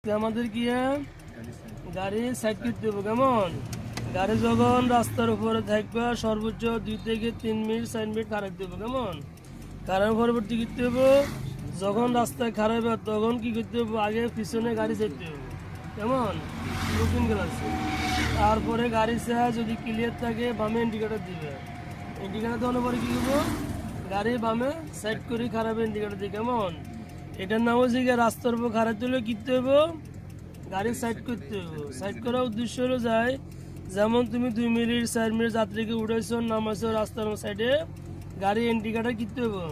আমাদের কি গাড়ি সাইড করতে হবে কেমন। গাড়ি যখন রাস্তার উপরে থাকবে সর্বোচ্চ 2 থেকে 3 মিনিট 4 মিনিট খারাপ দেবো কেমন। কারণ পরবর্তী করতে হবে যখন রাস্তায় খারাপ হবে তখন কি করতে হবে, আগে পিছনে গাড়ি চাইতে হবে কেমন, লুকিং গ্লাস। তারপরে গাড়ি যদি ক্লিয়ার থাকে বামে ইন্ডিকেটার দিবে, ইন্ডিকেটার দেওয়ার পরে কি করবো, গাড়ি বামে সাইড করে খারাপ ইন্ডিকেটার দিই কেমন। এটার নাম হচ্ছে গিয়ে রাস্তার উপর খারাপ দিলে কিনতে হবে গাড়ি সাইড করতে হবে। সাইড করার উদ্দেশ্য হলো যায় যেমন তুমি 2 মিনিট 4 মিনিট যাত্রীকে উঠাইছো নামাইছো রাস্তার সাইডে, গাড়ি ইন্ডিকেটার কিনতে হবে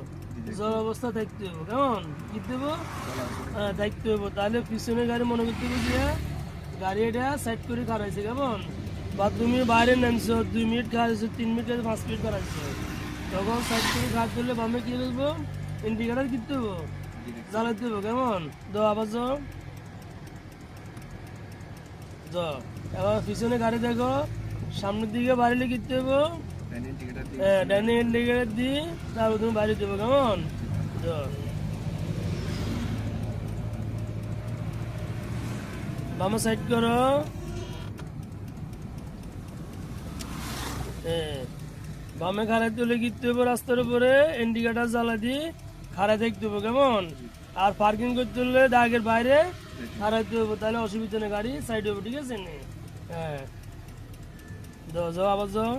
জল অবস্থা থাকতে হবে কেমন, কিনতে হবে হ্যাঁ থাকতে হবে। তাহলে পিছনে গাড়ি মনে করতে হবে গিয়ে গাড়ি এটা সাইড করে খারাইছে কেমন। বা তুমি বাইরে নামছো 2 মিনিট খারাইছো 3 মিনিট 5 মিনিট খারাইছো, তখন সাইড করে খারাপ করলে বামে কি করবো ইন্ডিকেটার কিনতে হবে জ্বালাইতে হবে কেমন। আবার এবার পিছনে গাড়ি দেখো, সামনের দিকে বাড়িলে কিনতে হবে ডাইনিং ইন্ডিকেটার দি তারপর তুমি বাড়ি দেবো কেমন। বামে সাইড করো, বামে খারাই তুলে কিনতে হবে রাস্তার উপরে ইন্ডিকেটার জ্বালা দি খারাই দেখতে হবে কেমন। আর পার্কিং করতে হলে দাগের বাইরে খারাইতে হবে, তাহলে অসুবিধা নেই, গাড়ি সাইড হবে ঠিক আছে। হ্যাঁ যাও আবার যাও।